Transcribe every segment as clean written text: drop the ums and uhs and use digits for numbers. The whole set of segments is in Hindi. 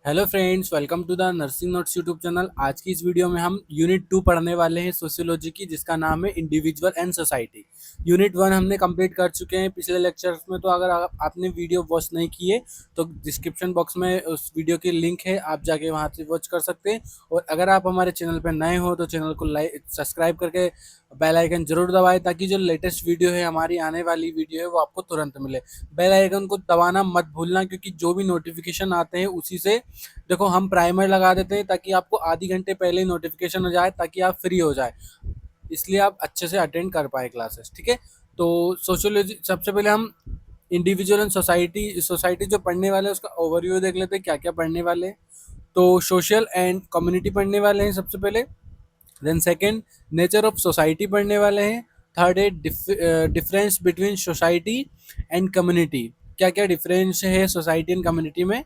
Hello friends, welcome to the nursing notes YouTube channel. आज की इस वीडियो में हम यूनिट 2 पढ़ने वाले हैं सोशियोलॉजी की, जिसका नाम है इंडिविजुअल एंड सोसाइटी। यूनिट 1 हमने कंप्लीट कर चुके हैं पिछले लेक्चर्स में। तो अगर आपने वीडियो वॉच नहीं की है तो डिस्क्रिप्शन बॉक्स में उस वीडियो की लिंक है, आप जाके वहाँ से वॉच कर सकते हैं। और अगर आप हमारे चैनल पर नए हो तो चैनल को लाइक सब्सक्राइब करके बेल आइकन जरूर दबाएं, ताकि जो लेटेस्ट वीडियो है, हमारी आने वाली वीडियो है, वो आपको तुरंत मिले। बेल आइकन को दबाना मत भूलना, क्योंकि जो भी नोटिफिकेशन आते हैं उसी से देखो हम प्राइमर लगा देते हैं, ताकि आपको आधी घंटे पहले नोटिफिकेशन हो जाए, ताकि आप फ्री हो जाए, इसलिए आप अच्छे से अटेंड कर पाए क्लासेस। ठीक है, तो सोशियोलॉजी सबसे पहले हम इंडिविजुअल एंड सोसाइटी सोसाइटी जो पढ़ने वाले हैं उसका ओवरव्यू देख लेते हैं, क्या क्या पढ़ने वाले हैं। तो सोशल एंड कम्युनिटी पढ़ने वाले हैं सबसे पहले। Then second, nature of society पढ़ने वाले हैं। थर्ड है difference between society and community, क्या क्या डिफरेंस है सोसाइटी एंड कम्युनिटी में।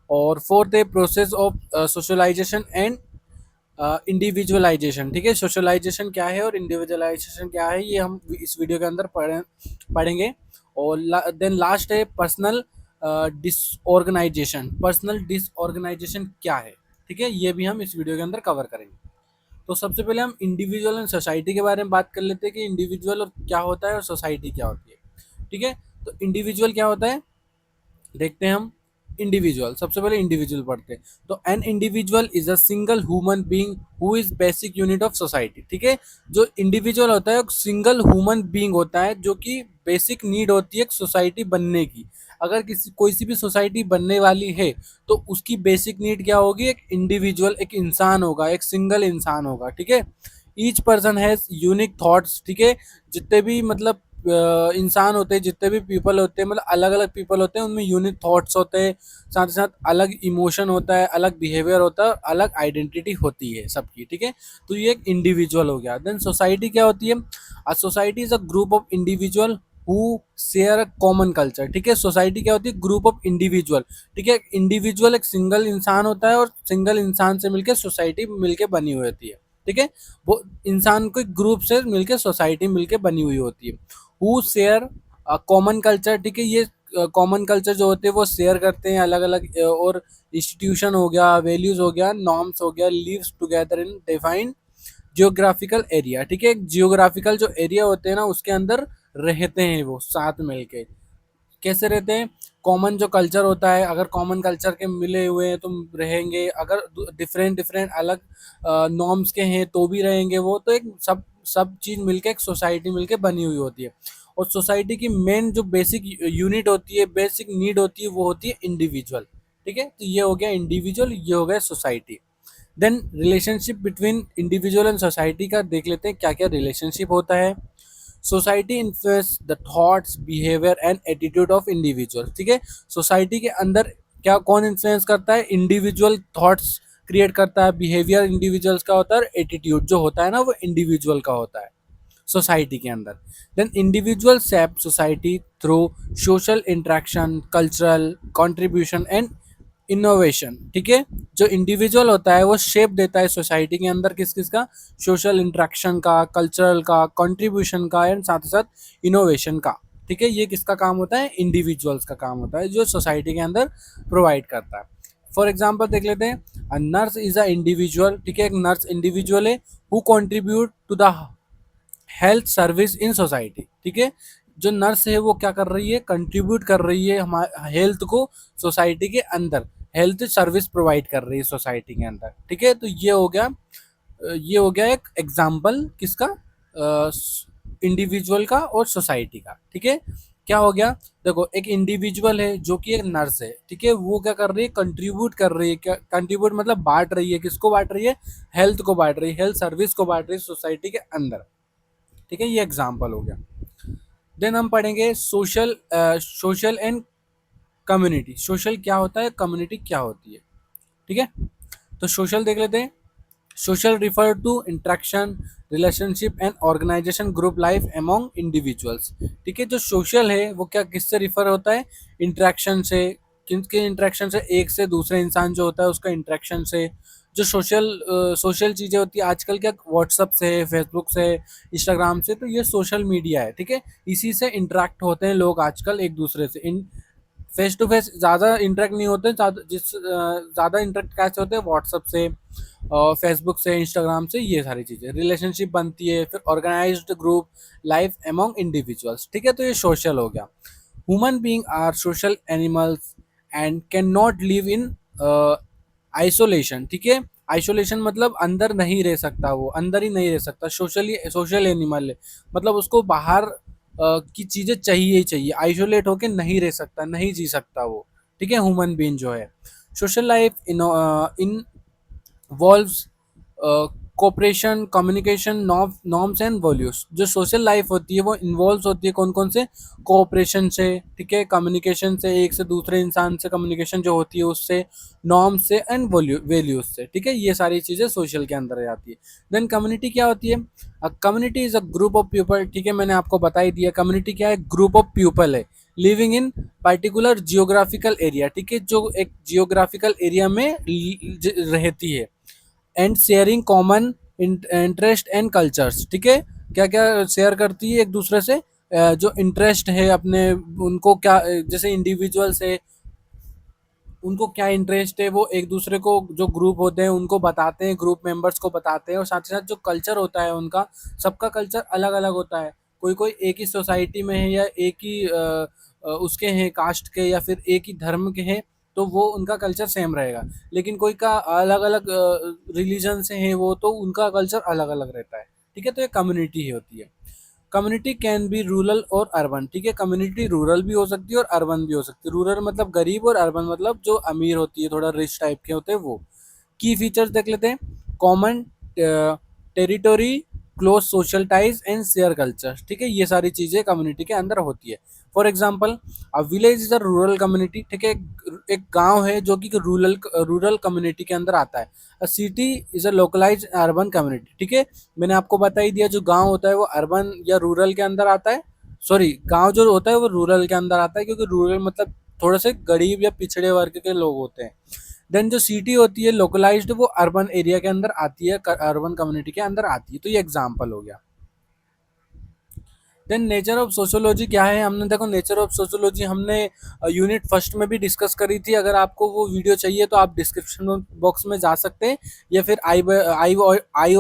और फोर्थ है process of socialisation and individualisation. ठीक है, सोशलाइजेशन क्या है और इंडिविजुअलाइजेशन क्या है, ये हम इस वीडियो के अंदर पढ़ेंगे। और देन लास्ट है पर्सनल डिसऑर्गेनाइजेशन। पर्सनल डिसऑर्गेनाइजेशन क्या है, ठीक है, ये भी हम इस वीडियो के अंदर कवर करेंगे। तो सबसे पहले हम इंडिविजुअल एंड सोसाइटी के बारे में बात कर लेते हैं कि इंडिविजुअल और क्या होता है और सोसाइटी क्या होती है। ठीक है, तो इंडिविजुअल क्या होता है देखते हैं हम। इंडिविजुअल, सबसे पहले इंडिविजुअल पढ़ते हैं। तो an individual is a single human being who is basic unit of society. ठीक है, जो इंडिविजुअल होता है सिंगल ह्यूमन बीइंग होता है, जो कि बेसिक नीड होती है सोसाइटी बनने की। अगर किसी कोई सी भी सोसाइटी बनने वाली है तो उसकी बेसिक नीड क्या होगी, एक इंडिविजुअल, एक इंसान होगा, एक सिंगल इंसान होगा। ठीक है, each person has unique thoughts. ठीक है, जितने भी मतलब इंसान होते हैं, जितने भी पीपल होते हैं, मतलब अलग अलग पीपल होते हैं, उनमें यूनिक थॉट्स होते हैं, साथ ही साथ अलग इमोशन होता है, अलग बिहेवियर होता है, अलग आइडेंटिटी होती है सबकी। ठीक है, तो ये एक इंडिविजुअल हो गया। देन सोसाइटी क्या होती है, a society is a group of individual who share a common culture. ठीक है, सोसाइटी क्या होती है, ग्रुप ऑफ इंडिविजुअल। ठीक है, इंडिविजुअल एक सिंगल इंसान होता है और सिंगल इंसान से मिलकर सोसाइटी मिलके बनी हुई होती है। ठीक है, वो इंसान को ग्रुप से मिलके सोसाइटी मिलके बनी हुई होती है। Who share common culture. ठीक है, ये कॉमन कल्चर जो होते हैं वो शेयर करते हैं अलग अलग, और इंस्टीट्यूशन हो गया, वैल्यूज हो गया, नॉर्म्स हो गया, lives together in defined geographical area. ठीक है, जियोग्राफिकल जो एरिया होते हैं ना, उसके अंदर रहते हैं वो साथ मिलके। कैसे रहते हैं, कॉमन जो कल्चर होता है, अगर कॉमन कल्चर के मिले हुए हैं तुम रहेंगे, अगर डिफरेंट डिफरेंट अलग नॉर्म्स के हैं तो भी रहेंगे वो। तो एक सब सब चीज़ मिलके एक सोसाइटी मिलके बनी हुई होती है। और सोसाइटी की मेन जो बेसिक यूनिट होती है, बेसिक नीड होती है, वो होती है इंडिविजुअल। ठीक है, तो ये हो गया इंडिविजुअल, ये हो गया society. Then relationship between individual and society का देख लेते हैं, क्या क्या रिलेशनशिप होता है। Society influence the thoughts, behaviour and attitude of individual. ठीक है, सोसाइटी के अंदर क्या कौन इन्फ्लुएंस करता है, इंडिविजुअल थॉट्स क्रिएट करता है, बिहेवियर इंडिविजुअल्स का होता है, और एटीट्यूड जो होता है ना वो इंडिविजुअल का होता है सोसाइटी के अंदर। Then individual shape society through social interaction, cultural contribution and innovation. ठीक है, जो इंडिविजुअल होता है वो शेप देता है सोसाइटी के अंदर किस किस का, सोशल इंटरेक्शन का, कल्चरल का, कंट्रीब्यूशन का, एंड साथ ही साथ इनोवेशन का। ठीक है, ये किसका काम होता है, इंडिविजुअल्स का काम होता है, जो सोसाइटी के अंदर प्रोवाइड करता है। फॉर एग्जाम्पल देख लेते हैं, नर्स इज अ इंडिविजुअल। ठीक है, एक नर्स इंडिविजुअल है who contribute to the health service in society. ठीक है, जो नर्स है वो क्या कर रही है, कंट्रीब्यूट कर रही है हमारे हेल्थ को, सोसाइटी के अंदर हेल्थ सर्विस प्रोवाइड कर रही है सोसाइटी के अंदर। ठीक है, तो ये हो गया एक एग्जाम्पल किसका, इंडिविजुअल का और सोसाइटी का। ठीक है, क्या हो गया, देखो एक इंडिविजुअल है जो कि एक नर्स है। ठीक है, वो क्या कर रही है, कंट्रीब्यूट कर रही है। क्या कंट्रीब्यूट मतलब बांट रही है, किसको बांट रही है, हेल्थ को बांट रही है, हेल्थ सर्विस को बांट रही है सोसाइटी के अंदर। ठीक है, ये एग्जाम्पल हो गया। देन हम पढ़ेंगे सोशल एंड कम्युनिटी। सोशल क्या होता है, कम्युनिटी क्या होती है। ठीक है, तो सोशल देख लेते हैं। Social refer to interaction, relationship and organisation group life among individuals. ठीक है, जो सोशल है वो क्या किससे रिफर होता है, इंट्रैक्शन से। किनके इंट्रैक्शन से, एक से दूसरे इंसान जो होता है उसका इंट्रैक्शन से। जो सोशल चीज़ें होती है आजकल, क्या व्हाट्सअप से, फेसबुक से, इंस्टाग्राम से, तो ये सोशल मीडिया है। ठीक है, इसी से इंटरेक्ट होते हैं लोग आजकल एक दूसरे से। फेस टू फेस ज़्यादा इंटरेक्ट नहीं होते, ज़्यादा इंटरेक्ट कैसे होते हैं, व्हाट्सअप से, फेसबुक से, इंस्टाग्राम से, ये सारी चीज़ें रिलेशनशिप बनती है। फिर organised group life among individuals, ठीक है, तो ये सोशल हो गया। Human being are social animals and can not live in isolation, ठीक है। आइसोलेशन मतलब अंदर नहीं रह सकता, वो अंदर ही नहीं रह सकता, सोशली सोशल एनिमल है, मतलब उसको बाहर की चीज़ें चाहिए ही चाहिए, आइसोलेट होके नहीं रह सकता, नहीं जी सकता वो, ठीक है, ह्यूमन बीइंग जो है। Social life in valves cooperation, communication, norms and values. जो सोशल लाइफ होती है वो इन्वॉल्व होती है कौन कौन से, कोऑपरेशन से, ठीक है, कम्युनिकेशन से, एक से दूसरे इंसान से कम्युनिकेशन जो होती है उससे, नॉर्म्स से एंड वैल्यूज से, ठीक है, ये सारी चीज़ें सोशल के अंदर आती है। देन कम्युनिटी क्या होती है, community is a group of people, ठीक है, मैंने आपको बता ही दिया कम्युनिटी क्या है, ग्रुप ऑफ पीपल है living in particular geographical area, ठीक है, जो एक जियोग्राफिकल एरिया में रहती है, and sharing common interest and cultures, ठीक है, क्या क्या शेयर करती है एक दूसरे से, जो इंटरेस्ट है अपने, उनको क्या, जैसे इंडिविजुअल्स है, उनको क्या इंटरेस्ट है, वो एक दूसरे को, जो ग्रुप होते हैं उनको बताते हैं, ग्रुप मेंबर्स को बताते हैं, और साथ ही साथ जो कल्चर होता है उनका, सबका कल्चर अलग अलग होता है, कोई कोई एक ही सोसाइटी में है, या एक ही उसके हैं कास्ट के, या फिर एक ही धर्म के हैं, तो वो उनका कल्चर सेम रहेगा। लेकिन कोई का अलग अलग रिलीजन से है वो, तो उनका कल्चर अलग अलग रहता है, ठीक है, तो ये कम्युनिटी ही होती है। कम्युनिटी कैन बी रूरल और अर्बन, ठीक है, कम्युनिटी रूरल भी हो सकती है और अर्बन भी हो सकती है। रूरल मतलब गरीब, और अर्बन मतलब जो अमीर होती है, थोड़ा रिच टाइप के होते हैं वो। की फीचर्स देख लेते हैं, common territory, close social ties and share culture, ठीक है, ये सारी चीज़ें कम्युनिटी के अंदर होती है। For example, a village is a rural community, ठीक है, एक गांव है जो कि रूरल रूरल कम्युनिटी के अंदर आता है। अ city is a localise urban community, ठीक है, मैंने आपको बता ही दिया, जो गांव होता है वो अर्बन या रूरल के अंदर आता है, सॉरी, गांव जो होता है वो रूरल के अंदर आता है, क्योंकि रूरल मतलब थोड़े से गरीब या पिछड़े वर्ग के लोग होते हैं। देन जो सिटी होती है लोकलाइज्ड, वो अर्बन एरिया के अंदर आती है, अर्बन कम्युनिटी के अंदर आती है, तो ये एग्जाम्पल हो गया। देन नेचर ऑफ सोशोलॉजी क्या है, हमने देखो नेचर ऑफ सोशोलॉजी हमने यूनिट फर्स्ट में भी डिस्कस करी थी। अगर आपको वो वीडियो चाहिए तो आप डिस्क्रिप्शन बॉक्स में जा सकते हैं, या फिर आई आई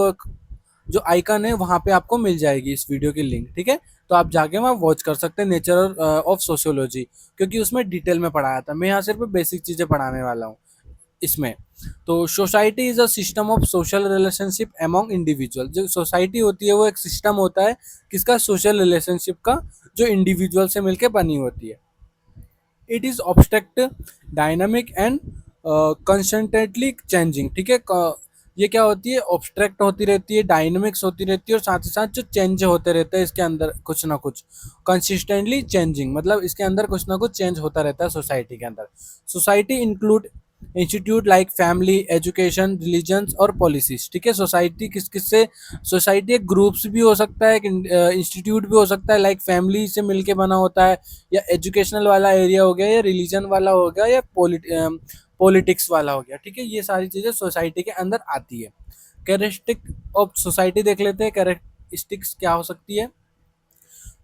जो आइकन है वहाँ पे आपको मिल जाएगी इस वीडियो की लिंक, ठीक है, तो आप जाके वहाँ वॉच कर सकते हैं नेचर ऑफ सोशियोलॉजी, क्योंकि उसमें डिटेल में पढ़ाया था। मैं यहाँ सिर्फ बेसिक चीज़ें पढ़ाने वाला हूँ इसमें। तो society is a system of social relationship among individual, जो सोसाइटी होती है वो एक सिस्टम होता है किसका, सोशल रिलेशनशिप का, जो इंडिविजुअल से मिलकर बनी होती है। It is obstruct, dynamic and constantly changing, ठीक है, ये क्या होती है, ऑब्स्ट्रैक्ट होती रहती है, डायनामिक्स होती रहती है, और साथ ही साथ जो चेंज होते रहते हैं इसके अंदर कुछ ना कुछ, कंसिस्टेंटली चेंजिंग मतलब इसके अंदर कुछ ना कुछ चेंज होता रहता है सोसाइटी के अंदर। Society include institute like family, education, religions और पॉलिसीज, ठीक है, सोसाइटी किस किस से, सोसाइटी एक ग्रुप्स भी हो सकता है, एक इंस्टीट्यूट भी हो सकता है, लाइक फैमिली से मिलके बना होता है, या एजुकेशनल वाला एरिया हो गया, या रिलीजन वाला हो गया, या पॉलिटिक्स वाला हो गया, ठीक है, ये सारी चीज़ें सोसाइटी के अंदर आती है। कैरेक्टरिस्टिक ऑफ सोसाइटी देख लेते हैं, कैरेक्टरिस्टिक्स क्या हो सकती है,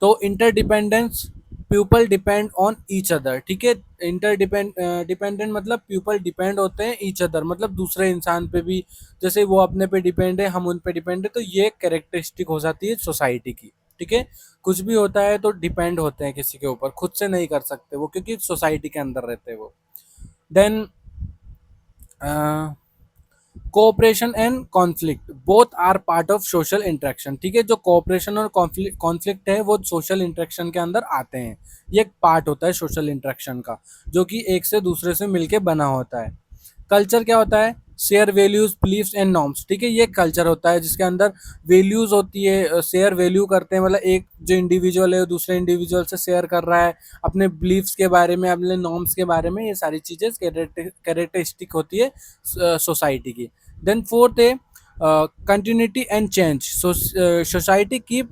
तो interdependence, people depend on each other, ठीक है, डिपेंडेंट मतलब पीपल डिपेंड होते हैं ईच अदर, मतलब दूसरे इंसान पे भी, जैसे वो अपने पे डिपेंड है, हम उन पे डिपेंड है, तो ये कैरेक्टरिस्टिक हो जाती है सोसाइटी की, ठीक है, कुछ भी होता है तो डिपेंड होते हैं किसी के ऊपर, खुद से नहीं कर सकते वो, क्योंकि सोसाइटी के अंदर रहते हैं वो। Then cooperation and conflict both are part of social interaction, ठीक है, जो कोऑपरेशन और कॉन्फ्लिक्ट है वो सोशल इंटरेक्शन के अंदर आते हैं, ये एक पार्ट होता है सोशल इंटरेक्शन का, जो कि एक से दूसरे से मिलके बना होता है। कल्चर क्या होता है, share values, beliefs and norms, ठीक है, ये कल्चर होता है जिसके अंदर वैल्यूज होती है, शेयर वैल्यू करते हैं, मतलब एक जो इंडिविजुअल है वो दूसरे इंडिविजुअल से शेयर कर रहा है अपने बिलीफ्स के बारे में, अपने नॉर्म्स के बारे में, ये सारी चीज़ें कैरेक्टरिस्टिक होती है सोसाइटी की। देन फोर्थ है continuity and change, society keep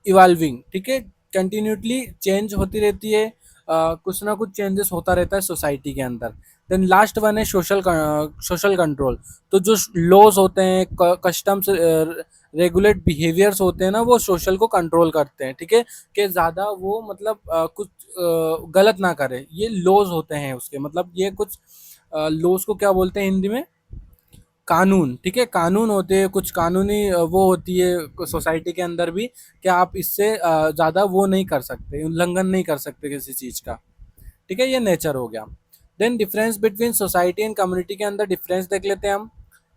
evolving, ठीक है, कंटिन्यूटली चेंज होती रहती है, कुछ ना कुछ चेंजेस होता रहता है सोसाइटी के अंदर। देन लास्ट वन है सोशल कंट्रोल, तो जो लॉज होते हैं, कस्टम्स, रेगुलेट बिहेवियर्स होते हैं ना, वो सोशल को कंट्रोल करते हैं, ठीक है, कि ज़्यादा वो मतलब कुछ गलत ना करे। ये लॉज होते हैं उसके, मतलब ये कुछ लॉज को क्या बोलते हैं हिंदी में, कानून, ठीक है, कानून होते हैं कुछ कानूनी वो होती है सोसाइटी के अंदर भी, कि आप इससे ज़्यादा वो नहीं कर सकते, उल्लंघन नहीं कर सकते किसी चीज़ का, ठीक है, ये नेचर हो गया। Then difference between society and community के अंदर डिफरेंस देख लेते हैं हम,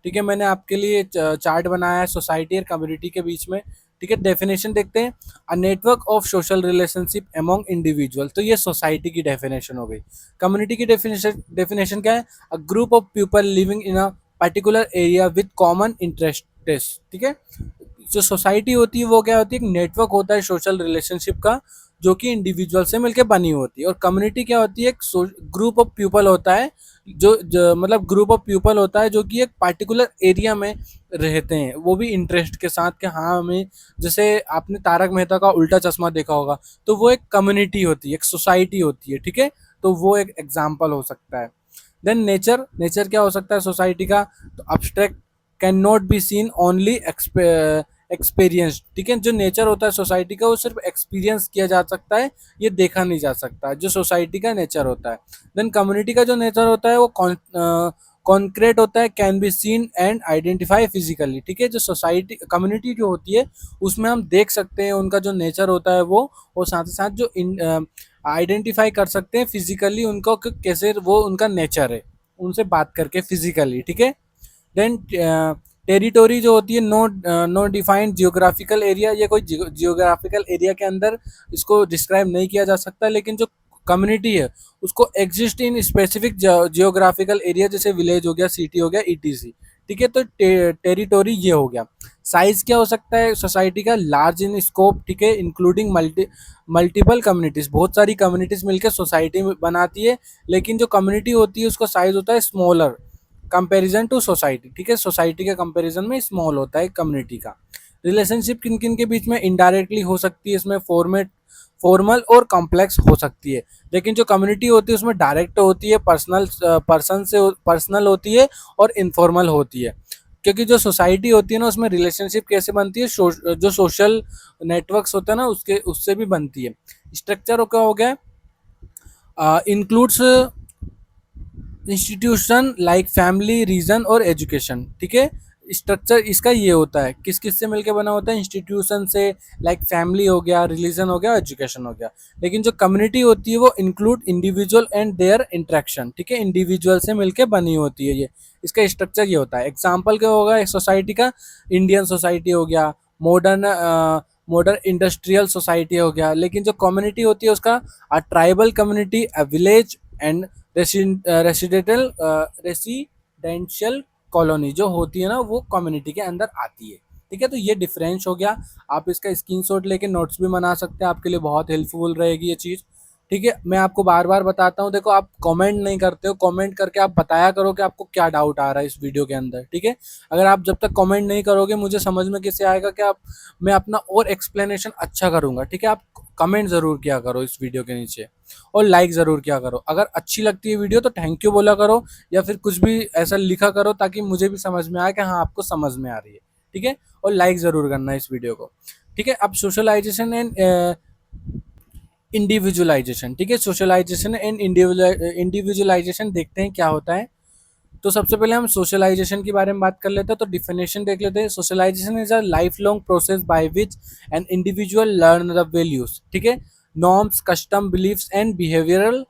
ठीक है, मैंने आपके लिए चार्ट बनाया है सोसाइटी और कम्युनिटी के बीच में, ठीक है। डेफिनेशन देखते हैं, a network of social relationship among individual, तो ये सोसाइटी की डेफिनेशन हो गई। कम्युनिटी की डेफिनेशन क्या है, a group of people living in a particular area with common interest, ठीक है। जो सोसाइटी होती है वो क्या होती है, एक नेटवर्क होता है सोशल रिलेशनशिप का, जो कि इंडिविजुअल से मिलकर बनी होती है। और कम्युनिटी क्या होती है, एक ग्रुप ऑफ पीपल होता है, जो मतलब ग्रुप ऑफ पीपल होता है जो कि एक पार्टिकुलर एरिया में रहते हैं, वो भी इंटरेस्ट के साथ, कि हाँ हमें, जैसे आपने तारक मेहता का उल्टा चश्मा देखा होगा, तो वो एक कम्युनिटी होती है, एक सोसाइटी होती है, ठीक है, तो वो एक एग्जाम्पल हो सकता है। देन नेचर, नेचर क्या हो सकता है सोसाइटी का, तो abstract, can not be seen only experience, ठीक है, जो नेचर होता है सोसाइटी का वो सिर्फ एक्सपीरियंस किया जा सकता है, ये देखा नहीं जा सकता, जो सोसाइटी का नेचर होता है। देन कम्युनिटी का जो नेचर होता है वो कॉन्क्रीट होता है, can be seen and identify physically, ठीक है, जो सोसाइटी कम्युनिटी जो होती है उसमें हम देख सकते हैं उनका जो नेचर होता है वो, और साथ ही साथ जो आइडेंटिफाई कर सकते हैं फिजिकली उनको कैसे वो उनका नेचर है, उनसे बात करके फिजिकली, ठीक है। देन टेरिटोरी जो होती है, नो डिफाइंड जियोग्राफिकल एरिया, ये कोई जियोग्राफिकल एरिया के अंदर इसको डिस्क्राइब नहीं किया जा सकता, लेकिन जो कम्युनिटी है उसको exist in specific geographical area, जैसे विलेज हो गया, सिटी हो गया, ईटीसी, ठीक है। तो टेरिटोरी ये हो गया। साइज क्या हो सकता है सोसाइटी का, लार्ज इन स्कोप, ठीक है, इंक्लूडिंग मल्टीपल कम्युनिटीज, बहुत सारी कम्युनिटीज मिलकर सोसाइटी बनाती है, लेकिन जो कम्युनिटी होती है उसका साइज होता है स्मॉलर कंपैरिजन टू सोसाइटी, ठीक है, सोसाइटी के कंपैरिजन में स्मॉल होता है कम्युनिटी का। रिलेशनशिप किन किन के बीच में इनडायरेक्टली हो सकती है, इसमें फॉर्मल और कॉम्प्लेक्स हो सकती है, लेकिन जो कम्युनिटी होती है उसमें डायरेक्ट होती है, पर्सनल होती है, और इनफॉर्मल होती है। क्योंकि जो सोसाइटी होती है ना उसमें रिलेशनशिप कैसे बनती है, जो सोशल नेटवर्क्स होते हैं ना उसके उससे भी बनती है। स्ट्रक्चर क्या हो गया, includes institution like family, region और एजुकेशन, ठीक है। स्ट्रक्चर इसका ये होता है, किस किस से मिलकर बना होता है, इंस्टीट्यूशन से, लाइक फैमिली हो गया, रिलीजन हो गया, एजुकेशन हो गया। लेकिन जो कम्युनिटी होती है वो include individual and there interaction, ठीक है, इंडिविजुअल से मिलकर बनी होती है ये, इसका स्ट्रक्चर ये होता है। एग्जाम्पल क्या होगा एक सोसाइटी का, इंडियन सोसाइटी हो गया, मॉडर्न इंडस्ट्रियल सोसाइटी हो गया। लेकिन जो कम्युनिटी होती है उसका, tribal community, village and residential colony जो होती है ना वो कम्युनिटी के अंदर आती है, ठीक है। तो ये डिफरेंस हो गया, आप इसका स्क्रीनशॉट लेके नोट्स भी बना सकते हैं, आपके लिए बहुत हेल्पफुल रहेगी ये चीज़, ठीक है। मैं आपको बार बार बताता हूँ, देखो आप कमेंट नहीं करते हो, कमेंट करके आप बताया करो कि आपको क्या डाउट आ रहा है इस वीडियो के अंदर, ठीक है। अगर आप जब तक कमेंट नहीं करोगे मुझे समझ में कैसे आएगा कि आप, मैं अपना और एक्सप्लेनेशन अच्छा करूँगा, ठीक है। आप कमेंट ज़रूर किया करो इस वीडियो के नीचे, और लाइक ज़रूर किया करो। अगर अच्छी लगती है वीडियो तो थैंक यू बोला करो, या फिर कुछ भी ऐसा लिखा करो ताकि मुझे भी समझ में आए कि हाँ आपको समझ में आ रही है, ठीक है। और लाइक ज़रूर करना इस वीडियो को, ठीक है। अब सोशलाइजेशन एंड इंडिविजुअलाइजेशन, ठीक है, सोशलाइजेशन एंड इंडिविजुअलाइजेशन देखते हैं क्या होता है। तो सबसे पहले हम सोशलाइजेशन के बारे में बात कर लेते हैं, तो डिफिनेशन देख लेते हैं। Socialisation is a life long process by which an individual learn the values, ठीक है, norms, custom, beliefs and behavioural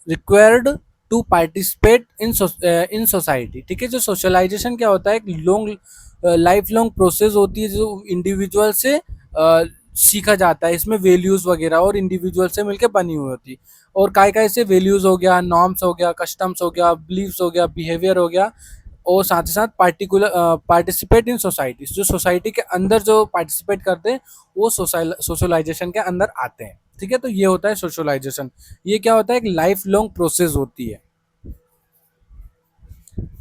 required to participate in society, ठीक है। जो सोशलाइजेशन क्या होता है, एक लॉन्ग लाइफ लॉन्ग प्रोसेस होती है जो इंडिविजुअल से सीखा जाता है, इसमें वैल्यूज वगैरह और इंडिविजुअल से मिलकर बनी हुई होती है। और काय काय से वैल्यूज हो गया, नॉर्म्स हो गया, कस्टम्स हो गया, बिलीव्स हो गया, बिहेवियर हो गया, और साथ ही साथ पार्टिसिपेट इन सोसाइटी, जो सोसाइटी के अंदर जो पार्टिसिपेट करते हैं वो सोशलाइजेशन के अंदर आते हैं, ठीक है। तो ये होता है सोशलाइजेशन, ये क्या होता है, एक लाइफ लॉन्ग प्रोसेस होती है।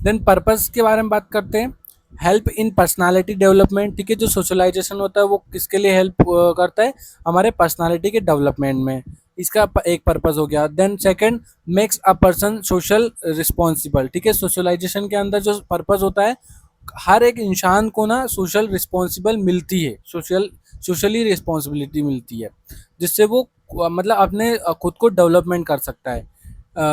देन पर्पस के बारे में बात करते हैं, हेल्प इन पर्सनालिटी डेवलपमेंट, ठीक है। जो सोशलाइजेशन होता है वो किसके लिए हेल्प करता है, हमारे पर्सनालिटी के डेवलपमेंट में, इसका एक पर्पस हो गया। Then second, makes a person social responsible, ठीक है। सोशलाइजेशन के अंदर जो पर्पस होता है हर एक इंसान को ना सोशल रिस्पॉन्सिबल मिलती है, सोशली रिस्पॉन्सिबिलिटी मिलती है, जिससे वो मतलब अपने खुद को डेवलपमेंट कर सकता है।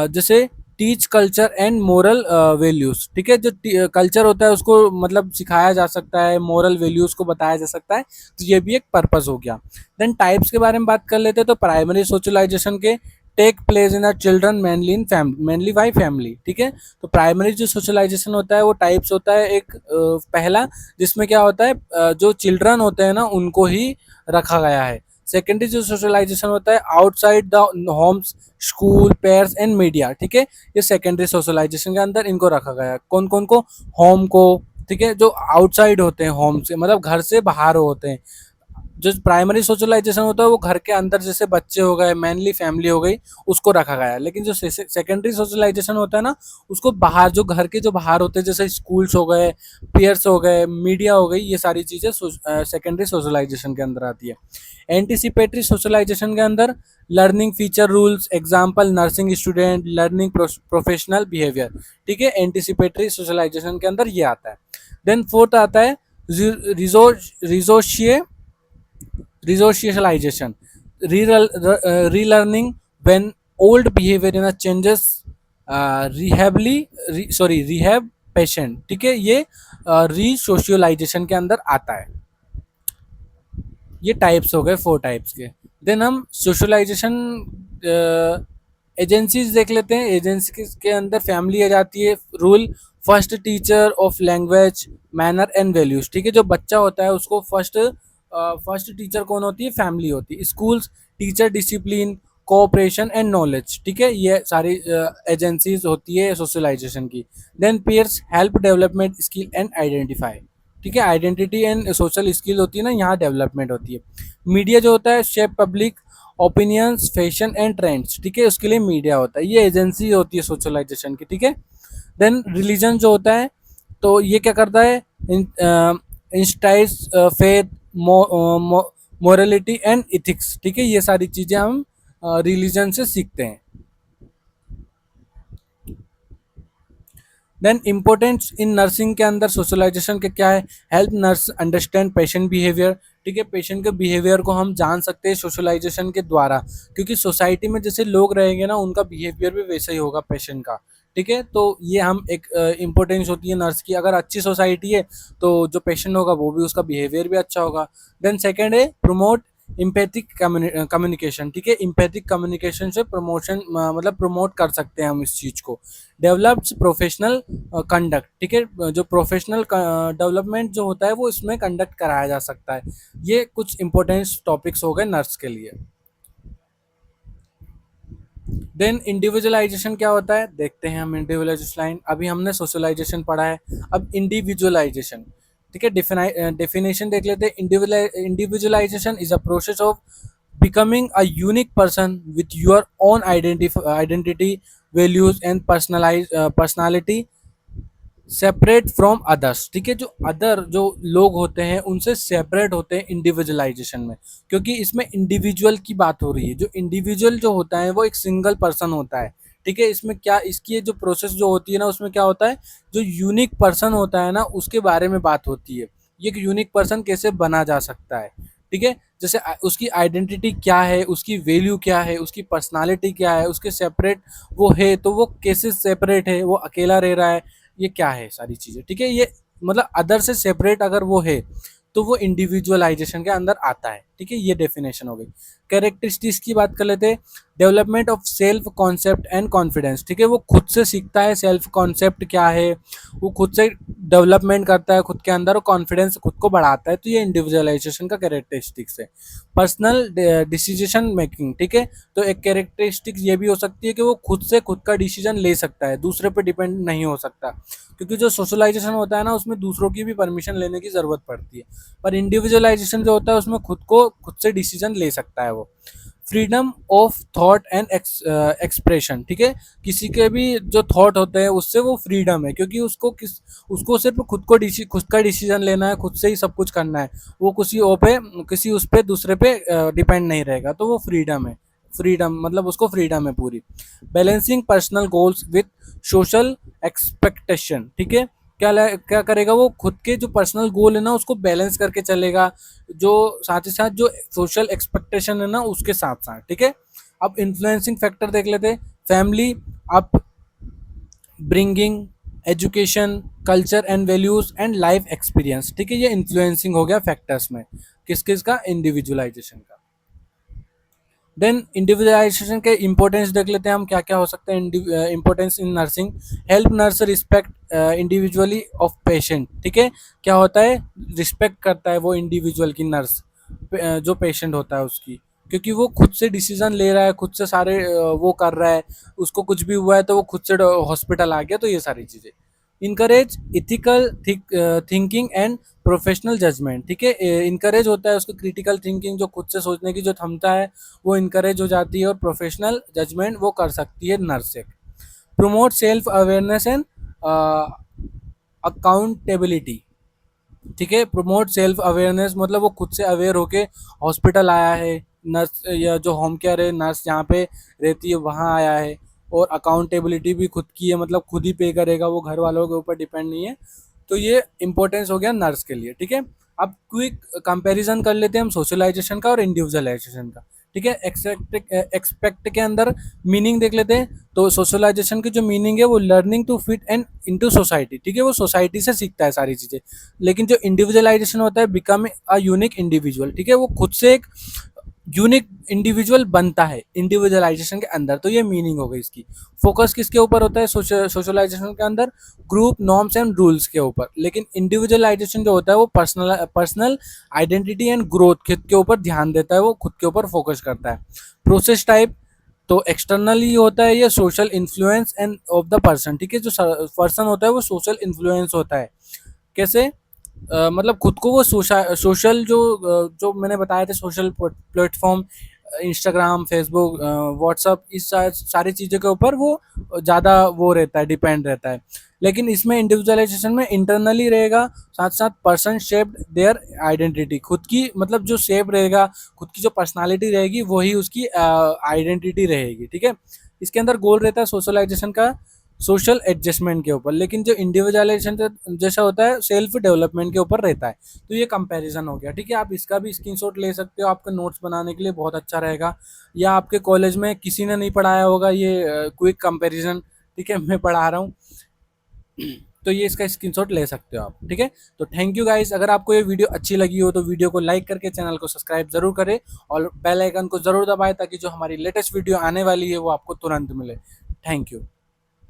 जैसे teach culture and moral values, ठीक है, जो कल्चर होता है उसको मतलब सिखाया जा सकता है, मोरल वैल्यूज को बताया जा सकता है, तो ये भी एक पर्पस हो गया। देन टाइप्स के बारे में बात कर लेते हैं, तो प्राइमरी सोशलाइजेशन के take place in a children mainly in family, mainly by family, ठीक है। तो प्राइमरी जो सोशलाइजेशन होता है वो टाइप्स होता है, एक पहला जिसमें क्या होता है, जो चिल्ड्रन होते हैं ना उनको ही रखा गया है। सेकेंडरी जो सोशलाइजेशन होता है outside the homes, school, pairs and media, ठीक है, ये सेकेंडरी सोशलाइजेशन के अंदर इनको रखा गया है। कौन कौन को? होम को, ठीक है, जो आउटसाइड होते हैं होम से, मतलब घर से बाहर होते हैं। जो प्राइमरी सोशलाइजेशन होता है वो घर के अंदर, जैसे बच्चे हो गए, मेनली फैमिली हो गई, उसको रखा गया है। लेकिन जो सेकेंडरी सोशलाइजेशन होता है ना, उसको बाहर, जो घर के जो बाहर होते हैं, जैसे स्कूल्स हो गए, पियर्स हो गए, मीडिया हो गई, ये सारी चीज़ें सेकेंडरी सोशलाइजेशन के अंदर आती है। एंटीसिपेटरी सोशलाइजेशन के अंदर learning feature rules, example nursing student, learning professional behaviour, ठीक है, एंटीसिपेटरी सोशलाइजेशन के अंदर ये आता है। देन फोर्थ आता है रिजोशिए resocialization, relearning when old behavior in a changes, rehab patient, ठीक है, ये रीसोशियलाइजेशन के अंदर आता है। ये टाइप्स हो गए 4 टाइप्स के। देन हम सोशलाइजेशन एजेंसीज देख लेते हैं। एजेंसी के अंदर फैमिली आ जाती है। Rule, first teacher of language, manner and values, ठीक है, जो बच्चा होता है उसको फर्स्ट टीचर कौन होती है? फैमिली होती है। Schools, teacher discipline, cooperation and knowledge, ठीक है, ये सारी एजेंसीज होती है सोशलाइजेशन की। Then peers, help development skill and identify, ठीक है, आइडेंटिटी एंड सोशल स्किल होती है ना, यहाँ डेवलपमेंट होती है। मीडिया जो होता है, shape public opinions, fashion and trends, ठीक है, उसके लिए मीडिया होता है। ये एजेंसी होती है सोशलाइजेशन की, ठीक है। देन रिलीजन जो होता है, तो ये क्या करता है? इंस्टाइज फेथ, मोरलिटी एंड इथिक्स, ठीक है, ये सारी चीज़ें हम रिलीजन से सीखते हैं। देन इम्पोर्टेंस इन नर्सिंग के अंदर सोशलाइजेशन के क्या है? Help nurse understand patient behaviour, ठीक है, पेशेंट के बिहेवियर को हम जान सकते हैं सोशलाइजेशन के द्वारा, क्योंकि सोसाइटी में जैसे लोग रहेंगे ना, उनका बिहेवियर भी वैसा ही होगा पेशेंट का, ठीक है। तो ये हम एक इम्पोर्टेंस होती है नर्स की। अगर अच्छी सोसाइटी है तो जो पेशेंट होगा वो भी, उसका बिहेवियर भी अच्छा होगा। देन सेकेंड है प्रमोट इम्पैथिक कम्युनिकेशन, ठीक है, इम्पैथिक कम्युनिकेशन से प्रमोशन मतलब प्रमोट कर सकते हैं हम इस चीज़ को। डेवलप्स प्रोफेशनल कंडक्ट, ठीक है, जो प्रोफेशनल डेवलपमेंट जो होता है वो इसमें कंडक्ट कराया जा सकता है। ये कुछ इंपॉर्टेंट टॉपिक्स हो गए नर्स के लिए। देन इंडिविजुअलाइजेशन क्या होता है, देखते हैं हम। इंडिविजुअलाइजेशन, अभी हमने सोशलाइजेशन पढ़ा है, अब इंडिविजुअलाइजेशन, ठीक है, डेफिनेशन देख लेते हैं। Individualisation is a process of becoming a unique person with your own identity, values and personality separate from others, ठीक है, जो अदर जो लोग होते हैं उनसे सेपरेट होते हैं इंडिविजुअलाइजेशन में, क्योंकि इसमें इंडिविजुअल की बात हो रही है। जो इंडिविजुअल जो होता है वो एक सिंगल पर्सन होता है, ठीक है। इसमें क्या, इसकी जो प्रोसेस जो होती है ना, उसमें क्या होता है, जो यूनिक पर्सन होता है ना उसके बारे में बात होती है। ये एक यूनिक पर्सन कैसे बना जा सकता है, ठीक है, जैसे उसकी आइडेंटिटी क्या है, उसकी वैल्यू क्या है, उसकी पर्सनालिटी क्या है, उसके सेपरेट वो है तो वो कैसे सेपरेट है, वो अकेला रह रहा है, ये क्या है सारी चीज़ें, ठीक है। ये मतलब अदर से सेपरेट अगर वो है तो वो इंडिविजुअलाइजेशन के अंदर आता है, ठीक है, ये डेफिनेशन हो गई। कैरेक्टरिस्टिक्स की बात कर लेते हैं। Development of self concept and confidence, ठीक है, वो खुद से सीखता है सेल्फ कॉन्सेप्ट क्या है, वो खुद से डेवलपमेंट करता है खुद के अंदर, और कॉन्फिडेंस खुद को बढ़ाता है, तो ये इंडिविजुअलाइजेशन का कैरेक्टरिस्टिक्स है। पर्सनल डिसीजन मेकिंग, ठीक है, तो एक कैरेक्टरिस्टिक्स ये भी हो सकती है कि वो खुद से खुद का डिसीजन ले सकता है, दूसरे पे डिपेंड नहीं हो सकता, क्योंकि जो सोशलाइजेशन होता है ना उसमें दूसरों की भी परमिशन लेने की ज़रूरत पड़ती है। पर इंडिविजुअलाइजेशन जो होता है उसमें खुद से डिसीजन ले सकता है वो। Freedom of thought and expression, ठीक है, किसी के भी जो थॉट होते हैं उससे वो फ्रीडम है, क्योंकि उसको सिर्फ खुद का डिसीजन लेना है, खुद से ही सब कुछ करना है, वो किसी उस पे दूसरे पे डिपेंड नहीं रहेगा, तो वो फ्रीडम है। फ्रीडम मतलब उसको फ्रीडम है पूरी। Balancing personal goals with social expectation, ठीक है, क्या करेगा, वो खुद के जो पर्सनल गोल है ना उसको बैलेंस करके चलेगा, जो साथ ही साथ जो सोशल एक्सपेक्टेशन है ना उसके साथ साथ, ठीक है। अब इन्फ्लुएंसिंग फैक्टर देख लेते हैं। फैमिली, आप bringing education, culture and values and life experience, ठीक है। ये इन्फ्लुएंसिंग हो गया फैक्टर्स में, किस किस का, इंडिविजुअलाइजेशन का। देन इंडिविजुअलाइजेशन के इंपॉर्टेंस देख लेते हैं हम, क्या क्या हो सकते हैं importance in nursing. Help nurse respect individually of patient, ठीक है। क्या होता है, रिस्पेक्ट करता है वो इंडिविजुअल की, नर्स जो पेशेंट होता है उसकी, क्योंकि वो खुद से डिसीजन ले रहा है, खुद से सारे वो कर रहा है, उसको कुछ भी हुआ है तो वो खुद से हॉस्पिटल आ गया, तो ये सारी चीज़ें। Encourage ethical thinking and professional judgement, ठीक है। इनकरेज होता है उसको क्रिटिकल थिंकिंग, जो खुद से सोचने की जो क्षमता है वो इनकरेज हो जाती है, और प्रोफेशनल जजमेंट वो कर सकती है नर्स से। Promote self awareness and accountability, ठीक है। प्रमोट सेल्फ अवेयरनेस मतलब वो खुद से अवेयर होके हॉस्पिटल आया है, नर्स या जो होम केयर है, नर्स जहाँ पे रहती है वहाँ आया है, और अकाउंटेबिलिटी भी खुद की है, मतलब खुद ही पे करेगा, वो घर वालों के ऊपर डिपेंड नहीं है। तो ये इंपॉर्टेंस हो गया नर्स के लिए, ठीक है। अब क्विक कंपैरिजन कर लेते हैं हम सोशलाइजेशन का और इंडिविजुअलाइजेशन का, ठीक है। एक्सपेक्ट के अंदर मीनिंग देख लेते हैं। तो सोशलाइजेशन की जो मीनिंग है वो learning to fit and into society, ठीक है, वो सोसाइटी से सीखता है सारी चीज़ें। लेकिन जो इंडिविजुअलाइजेशन होता है, बिकम अ यूनिक इंडिविजुअल, ठीक है, वो खुद से एक यूनिक इंडिविजुअल बनता है इंडिविजुअलाइजेशन के अंदर, तो ये मीनिंग हो गई इसकी। फोकस किसके ऊपर होता है सोशलाइजेशन के अंदर, ग्रुप नॉर्म्स एंड रूल्स के ऊपर। लेकिन इंडिविजुअलाइजेशन जो होता है वो पर्सनल आइडेंटिटी एंड ग्रोथ खुद के ऊपर ध्यान देता है, वो खुद के ऊपर फोकस करता है। प्रोसेस टाइप, तो एक्सटर्नली होता है ये social influence end of the person, ठीक है। जो पर्सन होता है वो सोशल इन्फ्लुएंस होता है, कैसे, मतलब खुद को वो सोशल जो मैंने बताया था, social platform, Instagram, Facebook, WhatsApp, इस सारी चीज़ों के ऊपर वो ज़्यादा वो रहता है, डिपेंड रहता है। लेकिन इसमें इंडिविजुअलाइजेशन में इंटरनली रहेगा, साथ साथ पर्सन शेप्ड देयर आइडेंटिटी, खुद की मतलब जो शेप रहेगा, खुद की जो पर्सनालिटी रहेगी वही उसकी आइडेंटिटी रहेगी, ठीक है। इसके अंदर गोल रहता है सोशलाइजेशन का सोशल एडजस्टमेंट के ऊपर, लेकिन जो इंडिविजुअलाइजेशन जैसा होता है सेल्फ डेवलपमेंट के ऊपर रहता है। तो ये कंपैरिजन हो गया, ठीक है। आप इसका भी स्क्रीनशॉट ले सकते हो, आपके नोट्स बनाने के लिए बहुत अच्छा रहेगा, या आपके कॉलेज में किसी ने नहीं पढ़ाया होगा ये क्विक कंपैरिजन, ठीक है, मैं पढ़ा रहा हूँ। तो ये इसका स्क्रीनशॉट ले सकते हो आप, ठीक है। तो थैंक यू गाइस, अगर आपको ये वीडियो अच्छी लगी हो तो वीडियो को लाइक करके चैनल को सब्सक्राइब जरूर करें, और बेल आइकन को जरूर दबाएं ताकि जो हमारी लेटेस्ट वीडियो आने वाली है वो आपको तुरंत मिले। Thank you.